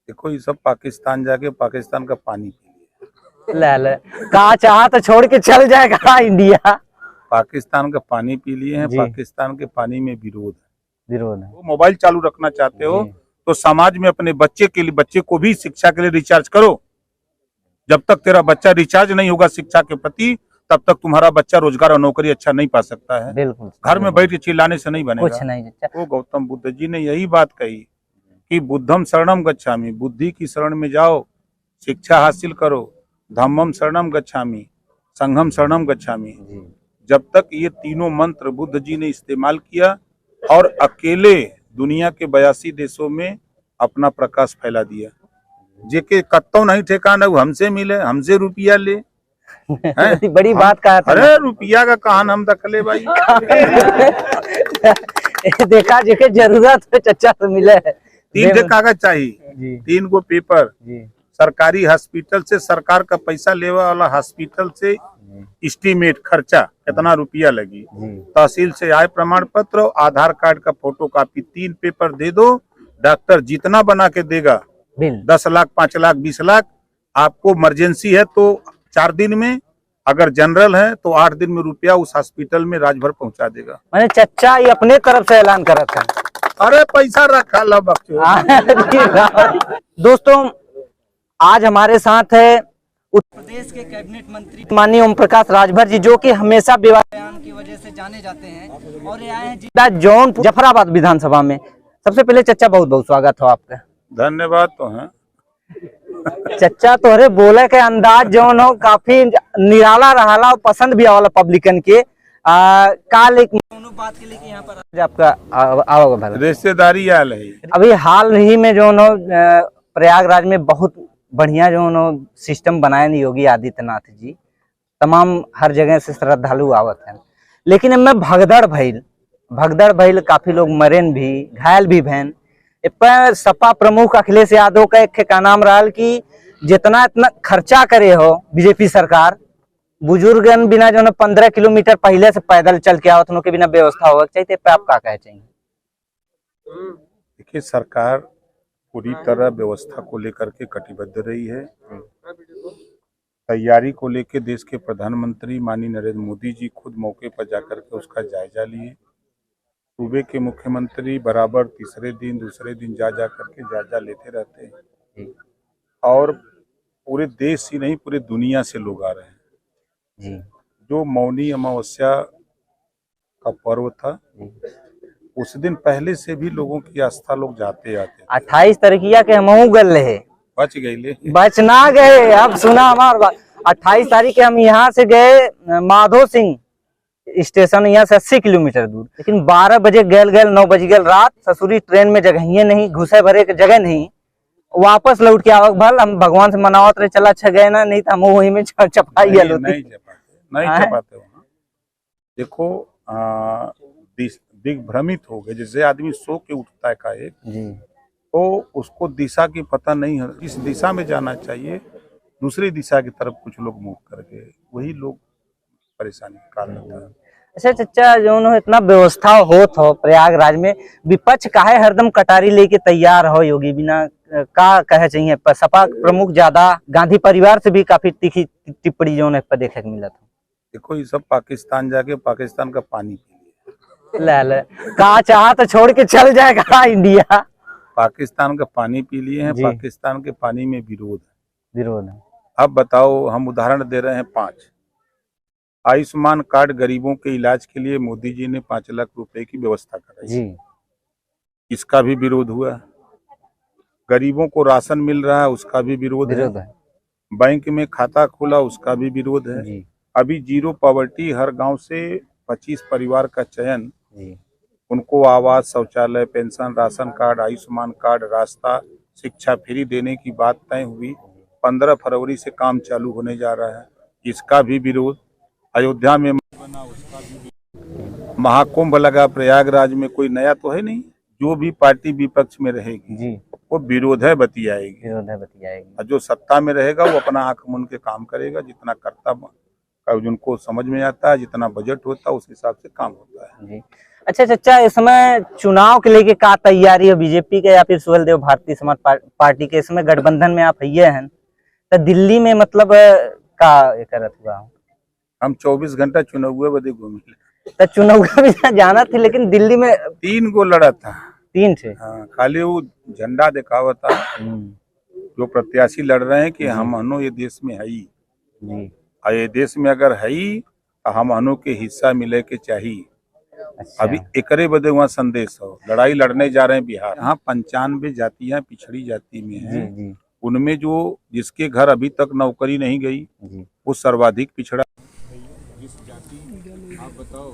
देखो ये सब पाकिस्तान जाके पाकिस्तान का पानी पी लिए। ले कहा चाहा तो छोड़ के चल जाएगा इंडिया। पाकिस्तान का पानी पी लिए हैं। जी। पाकिस्तान के पानी में विरोध है। विरोध है। वो मोबाइल चालू रखना चाहते हो जी। तो समाज में अपने बच्चे के लिए, बच्चे को भी शिक्षा के लिए रिचार्ज करो। जब तक तेरा बच्चा रिचार्ज नहीं होगा शिक्षा के प्रति, तब तक तुम्हारा बच्चा रोजगार और नौकरी अच्छा नहीं पा सकता है। बिल्कुल घर में बैठ के चिल्लाने से नहीं कुछ बनेगा। नहीं। वो गौतम बुद्ध जी ने यही बात कही कि बुद्धम शरणम गच्छामि, बुद्धि की शरण में जाओ, शिक्षा हासिल करो। धम्मम शरणम गच्छामि, संघम शरणम गच्छामि। जब तक ये तीनों मंत्र बुद्ध जी ने इस्तेमाल किया और अकेले दुनिया के 82 देशों में अपना प्रकाश फैला दिया। जेके कत्तो नहीं ठेकाना, वो हमसे मिले, हमसे रुपया ले। बड़ी बात कहा था। अरे रुपया का कहान हम दखले भाई। देखा जेके जरूरत है चचा से मिले है। 3 ठे कागज चाहिए, 3 गो पेपर। सरकारी हॉस्पिटल से, सरकार का पैसा लेवा वाला हॉस्पिटल से एस्टीमेट खर्चा कितना रुपया लगी, तहसील से आय प्रमाण पत्र और आधार कार्ड का फोटो कॉपी, 3 पेपर दे दो। डॉक्टर जितना बना के देगा, 10 लाख 5 लाख 20 लाख। आपको इमरजेंसी है तो 4 दिन में, अगर जनरल है तो 8 दिन में रुपया उस हॉस्पिटल में राजभर पहुंचा देगा। मैंने चचा ये अपने तरफ से ऐलान करा था। अरे पैसा रखा ला बच्चों। दोस्तों आज हमारे साथ है उत्तर प्रदेश के कैबिनेट मंत्री माननीय ओम प्रकाश राजभर जी, जो कि हमेशा विवाद बयान की वजह से जाने जाते हैं और ये आए हैं जिला जौनपुर जफराबाद विधानसभा में। सबसे पहले चचा बहुत बहुत स्वागत हो आपका। धन्यवाद। तो है चचा तोहरे बोले के अंदाज जौन हो काफी निराला रहाला और पसंद भी आवला पब्लिकन के। काल एक बात के लिए कि यहाँ पर आपका आओगे रिश्तेदारी आल है। अभी हाल ही में जो प्रयागराज में बहुत बढ़िया जो सिस्टम बनाए योगी आदित्यनाथ जी, तमाम हर जगह से श्रद्धालु आवत है, लेकिन मैं भगदड़ भइल काफी लोग मरेन भी, घायल भी भैन। पर सपा प्रमुख अखिलेश यादव का एक का नाम रहा कि जितना इतना खर्चा करे हो बीजेपी सरकार, बुजुर्गन बिना जो 15 किलोमीटर पहले से पैदल चल के आवत के बिना व्यवस्था होगा चाहिए। पे आप क्या कहे चाहिए? देखिए सरकार पूरी तरह व्यवस्था को लेकर के कटिबद्ध रही है। तैयारी को लेकर देश के प्रधानमंत्री माननीय नरेंद्र मोदी जी खुद मौके पर जाकर के उसका जायजा लिए। सूबे के मुख्यमंत्री बराबर तीसरे दिन दूसरे दिन जा करके जायजा लेते रहते हैं और पूरे देश ही नहीं पूरे दुनिया से लोग आ रहे हैं। जो मौनी अमावस्या का पर्व था उस दिन पहले से भी लोगों की आस्था लोग जाते आते। 28 तारीखिया के हम गल रहे, बच गए, बच ना गए। अब सुना हमार बात, 28 तारीख के हम यहाँ से गए माधो सिंह स्टेशन, यहाँ से 80 किलोमीटर दूर, लेकिन 12 बजे गल 9 बज गए रात। ससुरी ट्रेन में जगह नहीं, घुसे भरे के जगह नहीं, वापस लौट के आवक भल। हम भगवान से मनावत रहे चला अच्छा गए ना, नहीं तो हम वही में चपाई नहीं चपाते। देखो दिग्भ्रमित हो गए, जैसे आदमी सो के उठता है का एक तो उसको दिशा की पता नहीं है, इस दिशा में जाना चाहिए, दूसरी दिशा की तरफ कुछ लोग मुंह करके वही लोग परेशानी का कारण था। अच्छा चचा जो इतना व्यवस्था हो प्रयागराज में, विपक्ष काहे हरदम कटारी लेके तैयार हो योगी बिना का कहे चाहिए? सपा प्रमुख ज्यादा गांधी परिवार से भी काफी तीखी टिप्पणी जो पर देखे को मिला था। देखो ये सब पाकिस्तान जाके पाकिस्तान का पानी पी ले कहा चाहा तो छोड़ के चल जाएगा इंडिया। पाकिस्तान का पानी पी लिए हैं। पाकिस्तान के पानी में विरोध है। अब बताओ, हम उदाहरण दे रहे हैं 5। आयुष्मान कार्ड गरीबों के इलाज के लिए मोदी जी ने 5 लाख रुपए की व्यवस्था कराई, इसका भी विरोध हुआ। गरीबों को राशन मिल रहा है, उसका भी विरोध है। बैंक में खाता खुला, उसका भी विरोध है। अभी जीरो पॉवर्टी हर गांव से 25 परिवार का चयन, उनको आवास, शौचालय, pension, ration card, Ayushman card, रास्ता, शिक्षा फ्री देने की बात तय हुई। 15 फरवरी से काम चालू होने जा रहा है, इसका भी विरोध। अयोध्या में बना, उसका भी। महाकुंभ लगा प्रयागराज में, कोई नया तो है नहीं। जो भी पार्टी विपक्ष में रहेगी वो विरोध है बतियाएगी, और जो सत्ता में रहेगा वो अपना आंख मूंद के काम करेगा। जितना करता जिनको समझ में आता है, जितना बजट होता है उस हिसाब से काम होता है। अच्छा चाचा, इस समय चुनाव के लेके का तैयारी है बीजेपी के या फिर सुहेलदेव भारतीय समाज पार्टी के? इसमें गठबंधन में आप है हैं तो दिल्ली में मतलब का करत हुआ? हम 24 घंटा चुनाव बदे घूमे तो चुनाव भी जाना थी, लेकिन दिल्ली में 3 गो लड़ा था। 3 थे? हाँ, खाली वो झंडा दिखावा था। जो प्रत्याशी लड़ रहे हैं कि हम हनो ये देश में है ही, और ये देश में अगर है ही तो हम हनो के हिस्सा मिले के चाहिए। अच्छा। अभी एकरे बदे वहाँ संदेश हो, लड़ाई लड़ने जा रहे हैं बिहार। यहाँ 95 जातियां पिछड़ी जाति में हैं। उनमें जो जिसके घर अभी तक नौकरी नहीं गई वो सर्वाधिक पिछड़ा। जिस जाति आप बताओ,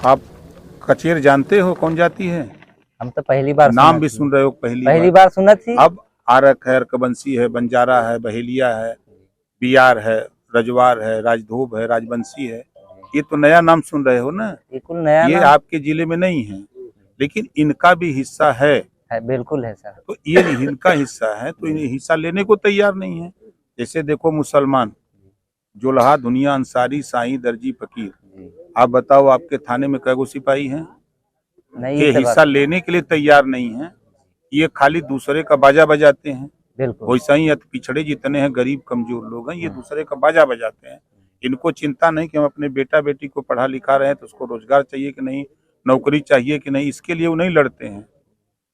आप कचेर जानते हो कौन जाति है? हम तो पहली बार नाम भी सुन रहे हो, पहली बार सुना थी। अब आरक है, रकबंसी है, बंजारा है, बहेलिया है, बियार है, रजवार है, राजधोब है, राजवंशी है। ये तो नया नाम सुन रहे हो ना? बिल्कुल नया। ये आपके जिले में नहीं है, लेकिन इनका भी हिस्सा है। बिल्कुल है सर। तो ये इनका हिस्सा है, तो इन्हें हिस्सा लेने को तैयार नहीं है। जैसे देखो मुसलमान, जोलहा, दुनिया, अंसारी, साईं, दर्जी, फकीर। आप बताओ आपके थाने में कैगो सिपाही हैं? ये हिस्सा लेने के लिए तैयार नहीं है। ये खाली दूसरे का बाजा बजाते हैं। बिल्कुल वैसा ही पिछड़े जितने हैं, गरीब कमजोर लोग हैं, ये दूसरे का बाजा बजाते हैं। इनको चिंता नहीं कि हम अपने बेटा बेटी को पढ़ा लिखा रहे हैं तो उसको रोजगार चाहिए कि नहीं, नौकरी चाहिए कि नहीं, इसके लिए वो नहीं लड़ते हैं।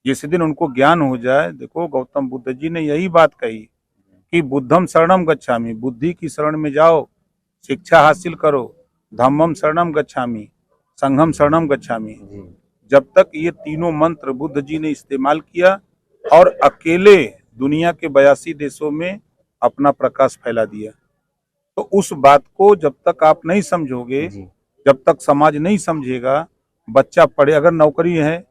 जिस दिन उनको ज्ञान हो जाए, देखो गौतम बुद्ध जी ने यही बात कही कि बुद्धम शरणम गच्छामि, बुद्धि की शरण में जाओ, शिक्षा हासिल करो। धम्मम शरणम गच्छामि, संघम शरणम गच्छामि। जब तक ये तीनों मंत्र बुद्ध जी ने इस्तेमाल किया और अकेले दुनिया के 82 देशों में अपना प्रकाश फैला दिया, तो उस बात को जब तक आप नहीं समझोगे, जब तक समाज नहीं समझेगा, बच्चा पढ़े, अगर नौकरी है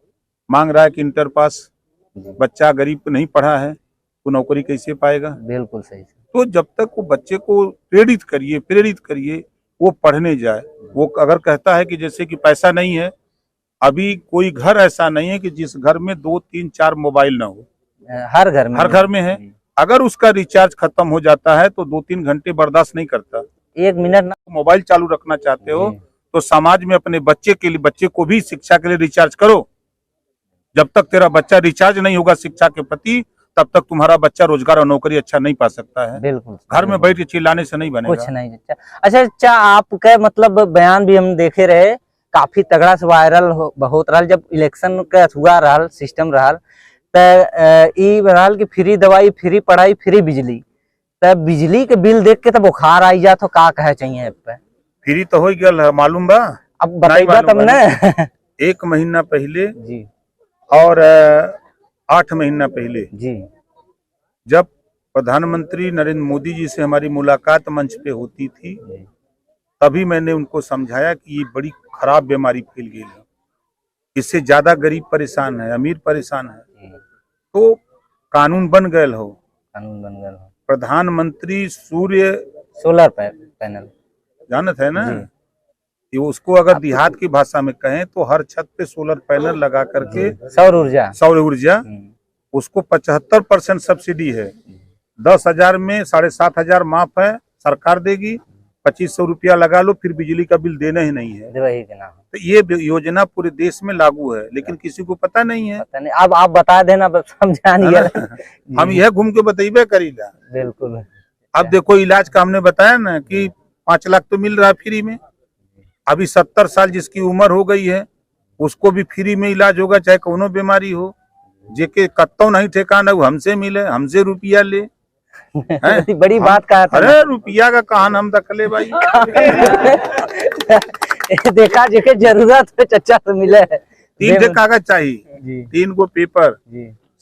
मांग रहा है कि इंटर पास, बच्चा गरीब नहीं पढ़ा है तो नौकरी कैसे पाएगा? बिल्कुल सही। तो जब तक वो बच्चे को प्रेरित करिए वो पढ़ने जाए। वो अगर कहता है कि जैसे कि पैसा नहीं है, अभी कोई घर ऐसा नहीं है कि जिस घर में 2, 3, 4 मोबाइल ना हो। हर घर में है। अगर उसका रिचार्ज खत्म हो जाता है तो 2-3 घंटे बर्दाश्त नहीं करता। 1 मिनट ना मोबाइल चालू रखना चाहते हो तो समाज में अपने बच्चे को भी शिक्षा के लिए रिचार्ज करो। जब तक तेरा बच्चा रिचार्ज नहीं होगा शिक्षा के प्रति, तब तक तुम्हारा बच्चा रोजगार और नौकरी अच्छा नहीं पा सकता है। बिल्कुल। घर में बैठ के चिल्लाने से नहीं बनेगा कुछ नहीं। अच्छा, आपका मतलब बयान भी हम देखे रहे, काफी तगड़ा से वायरल बहुत रहा जब इलेक्शन का हुआ रहा, सिस्टम रहा कि फ्री दवाई, फ्री पढ़ाई, फ्री बिजली। तो बिजली के बिल देख के तो बुखार आई जा, तो का कहे चाहिए पे? फ्री तो हो गया मालूम बा? अब बताइएगा तब न। 1 महीना पहले जी और 8 महीना पहले जी, जब प्रधानमंत्री नरेंद्र मोदी जी से हमारी मुलाकात मंच पे होती थी, तभी मैंने उनको समझाया कि ये बड़ी खराब बीमारी फैल गई है, इससे ज्यादा गरीब परेशान है, अमीर परेशान है। तो कानून बन गए हो, प्रधानमंत्री सूर्य सोलर पैनल जानत है ना? ये उसको अगर देहात की भाषा में कहें तो हर छत पे सोलर पैनल लगा करके सौर ऊर्जा उसको 75% सब्सिडी है। 10,000 में 7,500 माफ है, सरकार देगी। 2,500 रुपया लगा लो, फिर बिजली का बिल देना ही नहीं है। तो ये योजना पूरे देश में लागू है, लेकिन किसी को पता नहीं है। अब आप बता देना, समझानिए। हम यह घूम के बताइए करीला। बिल्कुल। अब देखो इलाज का हमने बताया ना कि 5 लाख तो मिल रहा है फ्री में। अभी 70 साल जिसकी उम्र हो गई है उसको भी फ्री में इलाज होगा, चाहे कोनो बीमारी हो। जेके कत्तो नहीं ठेकाना वो हमसे मिले, हमसे रुपया ले। बड़ी बात कहा। अरे रुपया का कहान हम दखले भाई। देखा जेके जरूरत है चचा से मिले। 3 कागज चाहिए, 3 गो पेपर।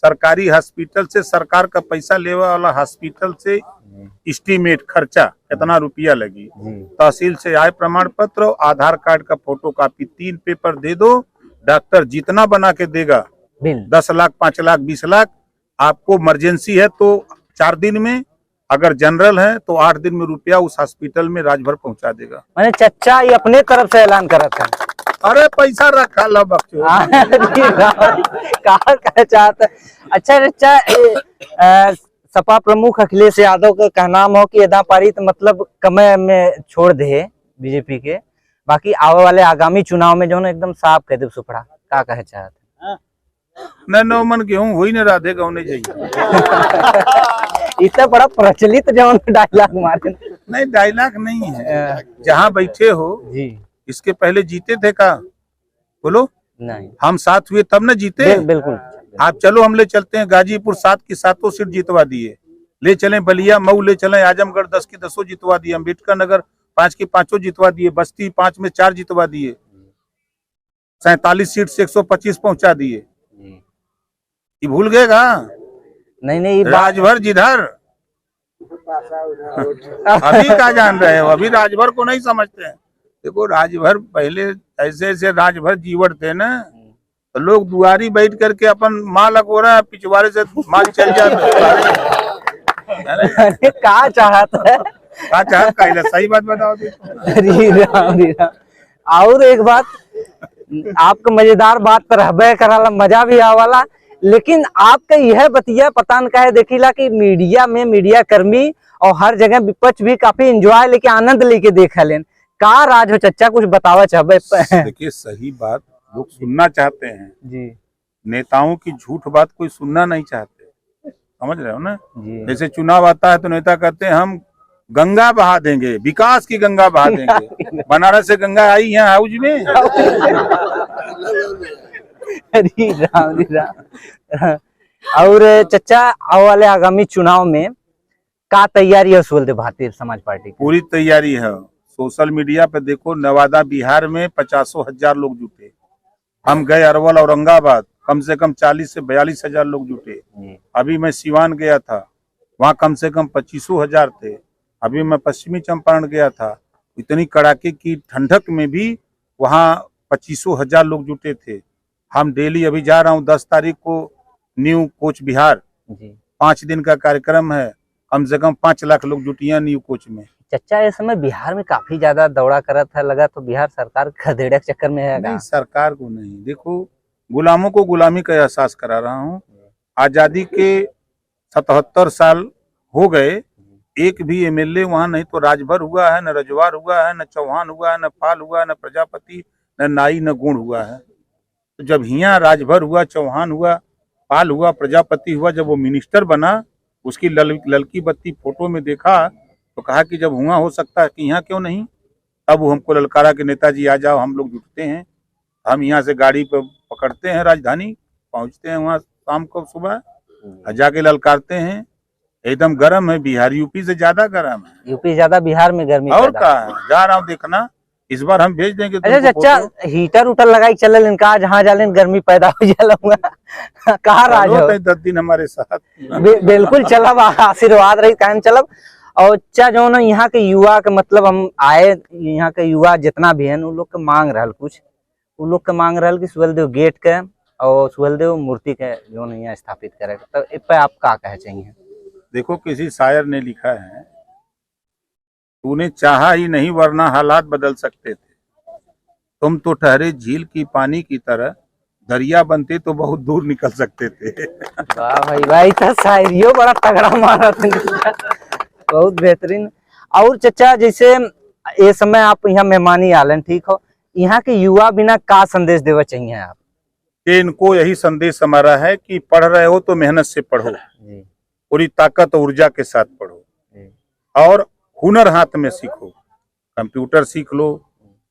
सरकारी हॉस्पिटल से, सरकार का पैसा लेवा वाला हॉस्पिटल से एस्टीमेट खर्चा कितना रुपया लगी, तहसील से आय प्रमाण पत्र, आधार कार्ड का फोटो कॉपी, 3 पेपर दे दो। डॉक्टर जितना बना के देगा, 10 लाख, 5 लाख, 20 लाख। आपको इमरजेंसी है तो 4 दिन में, अगर जनरल है तो 8 दिन में रुपया उस हॉस्पिटल में राज भर पहुंचा देगा। मैंने चचा ये अपने तरफ से ऐलान करा था। अरे पैसा रखा लो बच्चों। अच्छा चचा, सपा प्रमुख अखिलेश यादव का कहना हो कि यदा पारित मतलब कमे में छोड़ दे बीजेपी के, बाकी आवे वाले आगामी चुनाव में जो ना एकदम साफ कह दे सुपड़ा का कहे चाहते न नो मन गेहूं हो ही न राधे गाँव नहीं जाइए। इतना बड़ा प्रचलित जो डायलॉग मारे नहीं डायलॉग नहीं है, जहाँ बैठे हो जी। इसके पहले जीते थे का बोलो? नहीं, हम साथ हुए तब न जीते। बिल्कुल। आप चलो हम ले चलते हैं गाजीपुर 7 की 7 सीट जितवा दिए, ले चलें बलिया मऊ ले चलें, आजमगढ़ 10 की 10 जितवा दिए, अम्बेडकर नगर 5 की 5 जितवा दिए, बस्ती 5 में 4 जितवा दिए, 47 सीट से 125 पहुंचा दिए। ये भूल गए का? नहीं राजभर जिधर अभी क्या जान रहे हो? अभी राजभर को नहीं समझते हैं। देखो राजभर पहले ऐसे ऐसे राजभर जीवट थे ना, तो लोग दुआरी बैठ करके अपन माल अको रहा है, पिछवाड़े से माल चल जाता कहा चाहता है का चाहत का सही बात बताओ। और एक बात आपको मजेदार बात पर हबे कराला, मजा भी आवाला, लेकिन आपका यह बतिया पता न कहे देखिला कि मीडिया में मीडिया कर्मी और हर जगह विपक्ष भी काफी एंजॉय लेके आनंद लेके देखा लेन का राज हो चच्चा कुछ बतावा चाहे। देखिए सही बात लोग सुनना चाहते हैं जी, नेताओं की झूठ बात कोई सुनना नहीं चाहते, समझ रहे हो ना जी। जैसे चुनाव आता है तो नेता कहते हैं हम गंगा बहा देंगे, विकास की गंगा बहा देंगे। बनारस से गंगा आई है हाउज में। अरे राम राम। और चच्चा आने वाले आगामी चुनाव में का तैयारी है सुहेलदेव भारतीय समाज पार्टी की? पूरी तैयारी है। सोशल मीडिया पे देखो नवादा बिहार में 50,000 लोग जुटे, हम गए अरवल औरंगाबाद कम से कम 40 से 42,000 लोग जुटे। अभी मैं सिवान गया था, वहाँ कम से कम 25,000 थे। अभी मैं पश्चिमी चंपारण गया था, इतनी कड़ाके की ठंडक में भी वहाँ 25,000 लोग जुटे थे। हम डेली अभी जा रहा हूँ 10 तारीख को न्यू कोच बिहार, 5 दिन का कार्यक्रम है, कम से कम 5 लाख लोग जुटिया न्यू कोच में। चच्चा इस समय बिहार में काफी ज्यादा दौड़ा करा था, लगा तो बिहार सरकार खदेड़े के चक्कर में है। नहीं सरकार को नहीं, देखो गुलामों को गुलामी का एहसास करा रहा हूँ। आजादी के 77 साल हो गए, एक भी एमएलए वहाँ नहीं तो राजभर हुआ है, न रजवार हुआ है, न चौहान हुआ है, न पाल हुआ है, न प्रजापति, न नाई, न गुण हुआ है। तो जब यहाँ राजभर हुआ, चौहान हुआ, पाल हुआ, प्रजापति हुआ, जब वो मिनिस्टर बना, उसकी ललकी बत्ती फोटो में देखा तो कहा कि जब हुआ हो सकता है कि यहाँ क्यों नहीं। तब वो हमको ललकारा के नेताजी आ जाओ, हम लोग जुटते हैं, हम यहाँ से गाड़ी पर पकड़ते हैं, राजधानी पहुँचते हैं वहाँ शाम को सुबह, जाके ललकारते हैं। एकदम गर्म है बिहार, यूपी से ज्यादा गर्म है। यूपी ज्यादा, बिहार में गर्मी और क्या है, जा रहा हूँ देखना, इस बार हम भेज देंगे। अच्छा चच्चा हीटर उटर लगाई चल इनका, जहाँ जाले गर्मी पैदा हो जाला कहा राज हो 10 दिन हमारे साथ। बिल्कुल चलब, आशीर्वाद रही कायम चलब। और अच्छा जो ना यहाँ के युवा के मतलब हम आए, यहाँ के युवा जितना भी है उन लोग के मांग रहा कुछ, उन लोग के मांग रहा कि सुहेलदेव गेट के और सुहेलदेव मूर्ति के जो ना यहाँ स्थापित करे, तो इस पे आप क्या कहे चाहिए? देखो किसी शायर ने लिखा है, तूने चाहा ही नहीं वरना हालात बदल सकते थे, तुम तो ठहरे झील की पानी की तरह, दरिया बनते तो बहुत दूर निकल सकते थे। वाह भाई भाई, तो शायरियों बड़ा तगड़ा मारा था, बहुत बेहतरीन। और चचा जैसे ये समय आप यहाँ मेहमानी आलन, ठीक हो, यहाँ के युवा बिना का संदेश देवा चाहिए आप? कि इनको यही संदेश हमारा है कि पढ़ रहे हो तो मेहनत से पढ़ो, पूरी ताकत और ऊर्जा के साथ पढ़ो, और हुनर हाथ में सीखो। कंप्यूटर सीख लो,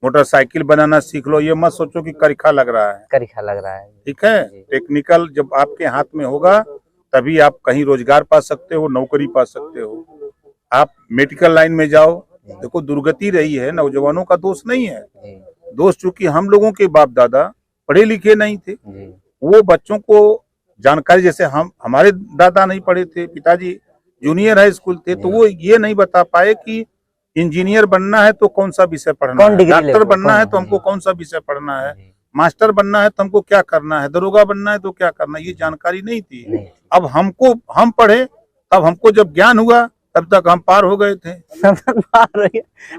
मोटरसाइकिल बनाना सीख लो, ये मत सोचो कि करिखा लग रहा है, करिखा लग रहा है। ठीक है, टेक्निकल जब आपके हाथ में होगा तभी आप कहीं रोजगार पा सकते हो, नौकरी पा सकते हो। आप मेडिकल लाइन में जाओ, देखो दुर्गति रही है, नौजवानों का दोष नहीं है, दोष चूंकि हम लोगों के बाप दादा पढ़े लिखे नहीं थे, वो बच्चों को जानकारी, जैसे हम हमारे दादा नहीं पढ़े थे, पिताजी जूनियर हाई स्कूल थे, तो वो ये नहीं बता पाए कि इंजीनियर बनना है तो कौन सा विषय पढ़ना है, डॉक्टर बनना है तो हमको कौन सा विषय पढ़ना है, मास्टर बनना है तो हमको क्या करना है, दरोगा बनना है तो क्या करना है, ये जानकारी नहीं थी। अब हम पढ़े, तब हमको जब ज्ञान हुआ तब तक हम पार हो गए थे।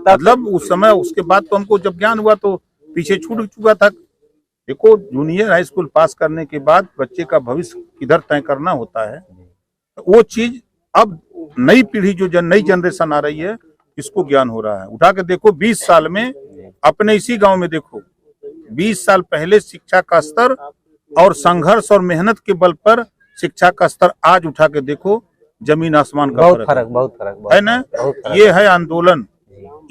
मतलब उस समय, उसके बाद तो हमको जब ज्ञान हुआ तो पीछे छूट चुका था। देखो जूनियर हाई स्कूल पास करने के बाद बच्चे का भविष्य किधर तय करना होता है, तो वो चीज अब नई पीढ़ी जो नई जनरेशन आ रही है, इसको ज्ञान हो रहा है। उठा के देखो 20 साल में अपने इसी गांव में देखो 20 साल पहले शिक्षा का स्तर और संघर्ष और मेहनत के बल पर शिक्षा का स्तर आज उठा के देखो, जमीन आसमान का बहुत फर्क है ना। ये है आंदोलन,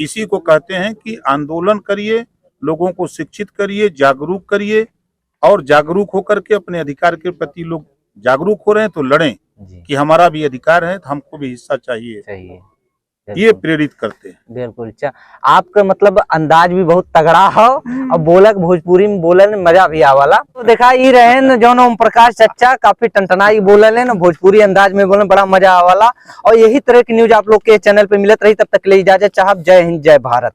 इसी को कहते हैं कि आंदोलन करिए, लोगों को शिक्षित करिए, जागरूक करिए, और जागरूक होकर के अपने अधिकार के प्रति लोग जागरूक हो रहे हैं तो लड़ें कि हमारा भी अधिकार है, तो हमको भी हिस्सा चाहिए। ये प्रेरित करते हैं। बिल्कुल। आपका मतलब अंदाज भी बहुत तगड़ा है और बोलक भोजपुरी में बोलने में मजा भी आवाला। तो देखा ही रहे न जो ओम प्रकाश चच्चा काफी टनटनाई बोले न, भोजपुरी अंदाज में बोलने बड़ा मजा आवाला। और यही तरह की न्यूज आप लोग के चैनल पे मिलत रही। तब तक के लिए इजाजत चाहब। जय हिंद, जय भारत।